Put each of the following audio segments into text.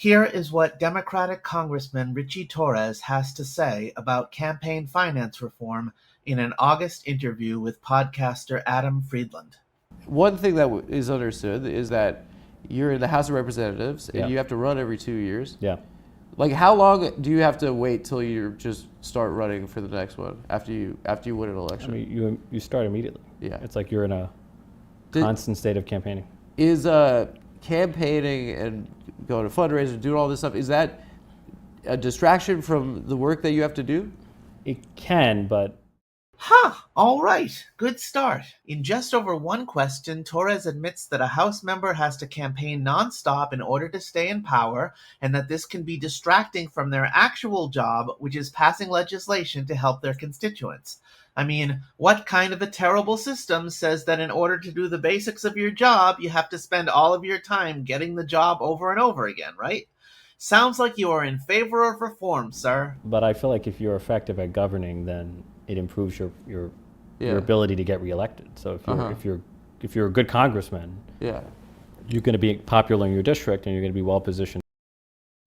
Here is what Democratic Congressman Ritchie Torres has to say about campaign finance reform in an August interview with podcaster Adam Friedland. One thing that is understood is that you're in the House of Representatives and Yeah. you have to run every 2 years. Yeah. Like, how long do you have to wait till you just start running for the next one after you win an I election? mean, you start immediately. Yeah. It's like you're in a constant state of campaigning. Is campaigning and going to fundraisers, doing all this stuff, is that a distraction from the work that you have to do? It can, but All right. Good start. In just over one question, Torres admits that a House member has to campaign nonstop in order to stay in power, and that this can be distracting from their actual job, which is passing legislation to help their constituents. I mean, what kind of a terrible system says that in order to do the basics of your job, you have to spend all of your time getting the job over and over again, right? Sounds like you are in favor of reform, sir. but I feel like if you're effective at governing, then it improves your Yeah. ability to get reelected. So if you're a good congressman, Yeah. you're going to be popular in your district and you're going to be well positioned.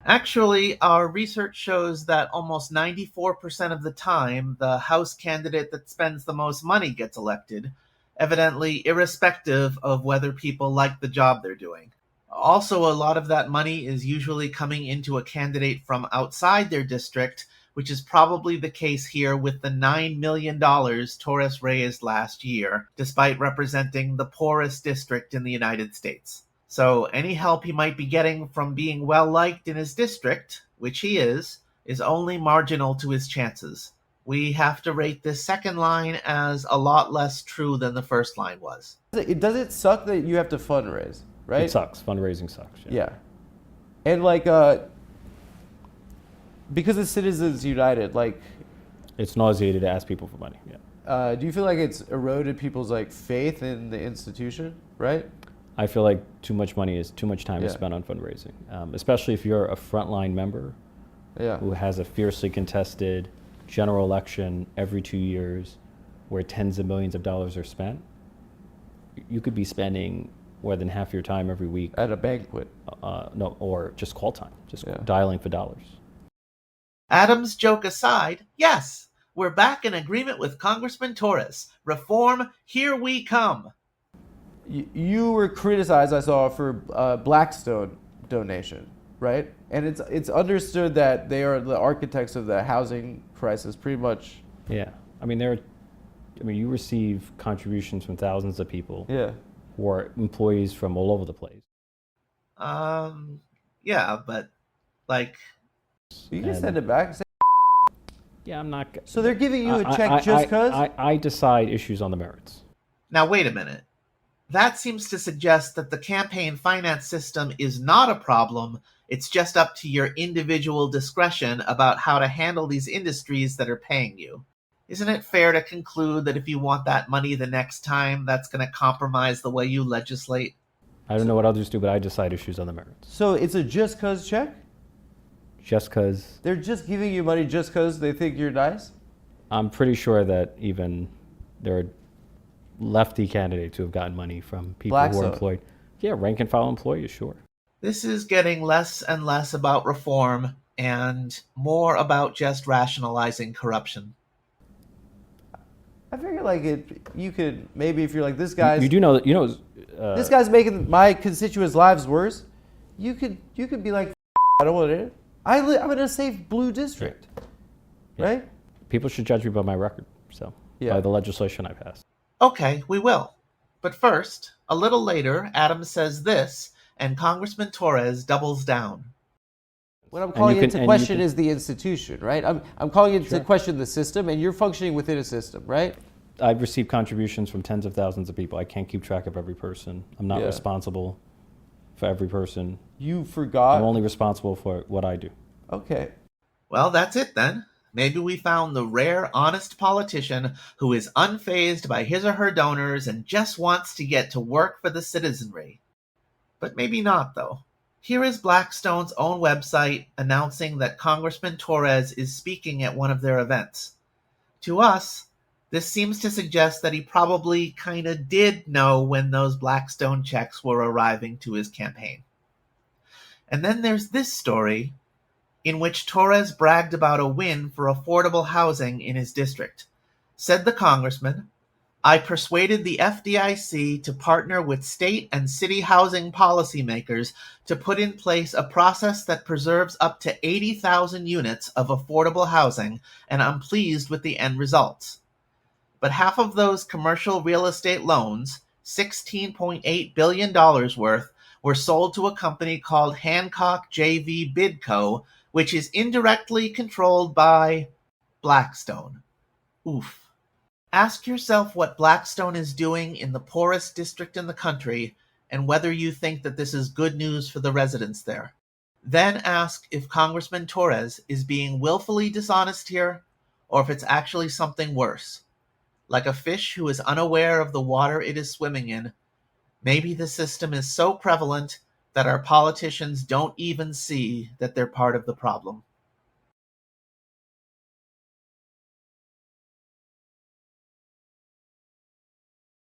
Actually, our research shows that almost 94% of the time, the House candidate that spends the most money gets elected, evidently irrespective of whether people like the job they're doing. Also, a lot of that money is usually coming into a candidate from outside their district, which is probably the case here with the $9 million Torres raised last year, despite representing the poorest district in the United States. So any help he might be getting from being well-liked in his district, which he is only marginal to his chances. We have to rate this second line as a lot less true than the first line was. Does it suck that you have to fundraise, right? It sucks. Fundraising sucks. Yeah. And like, because of Citizens United, like, It's nauseating to ask people for money. Yeah. do you feel like it's eroded people's like faith in the institution, right? I feel like too much money is too much time Yeah. to spend on fundraising, especially if you're a frontline member Yeah. who has a fiercely contested general election every 2 years where tens of millions of dollars are spent. You could be spending more than half your time every week, At a banquet. no, or just call time, just Yeah. dialing for dollars. Adam's joke aside, yes, we're back in agreement with Congressman Torres. Reform, here we come. You were criticized, I saw, for Blackstone donation, right? And it's understood that they are the architects of the housing crisis, pretty much. Yeah, I mean you receive contributions from thousands of people Yeah. who are employees from all over the place. Yeah, but like, You can And- send it back. Yeah, I'm not. So they're giving you a check just because? I decide issues on the merits. now wait a minute. That seems to suggest that the campaign finance system is not a problem. It's just up to your individual discretion about how to handle these industries that are paying you. Isn't it fair to conclude that if you want that money the next time, that's going to compromise the way you legislate? I don't know what others do, but I decide issues on the merits. So it's a just cause check? Just because They're just giving you money just because they think you're nice? I'm pretty sure that even there are lefty candidates who have gotten money from people who Blackstone. are employed. Yeah, rank and file employees, sure. This is getting less and less about reform and more about just rationalizing corruption. I figure like you could, maybe if you're like, this guy's, You do know that, this guy's making my constituents' lives worse, you could be like, I don't want it. I'm in a safe blue district, right? people should judge me by my record, so Yeah. by the legislation I passed. Okay, we will. But first, a little later, Adam says this, and Congressman Torres doubles down. What I'm calling you into can- question is the institution, right? I'm calling into question the system, and you're functioning within a system, right? I've received contributions from tens of thousands of people. I can't keep track of every person. I'm not Yeah. responsible for every person. You forgot. I'm only responsible for what I do. Okay. Well, that's it then. Maybe we found the rare, honest politician who is unfazed by his or her donors and just wants to get to work for the citizenry. But maybe not, though. Here is Blackstone's own website announcing that Congressman Torres is speaking at one of their events. To us, this seems to suggest that he probably kinda did know when those Blackstone checks were arriving to his campaign. And then there's this story in which Torres bragged about a win for affordable housing in his district. Said the congressman, "I persuaded the FDIC to partner with state and city housing policymakers to put in place a process that preserves up to 80,000 units of affordable housing, and I'm pleased with the end results." But half of those commercial real estate loans, $16.8 billion worth, were sold to a company called Hancock JV Bidco, which is indirectly controlled by Blackstone. Oof. Ask yourself what Blackstone is doing in the poorest district in the country and whether you think that this is good news for the residents there. Then ask if Congressman Torres is being willfully dishonest here, or if it's actually something worse. Like a fish who is unaware of the water it is swimming in, maybe the system is so prevalent that our politicians don't even see that they're part of the problem.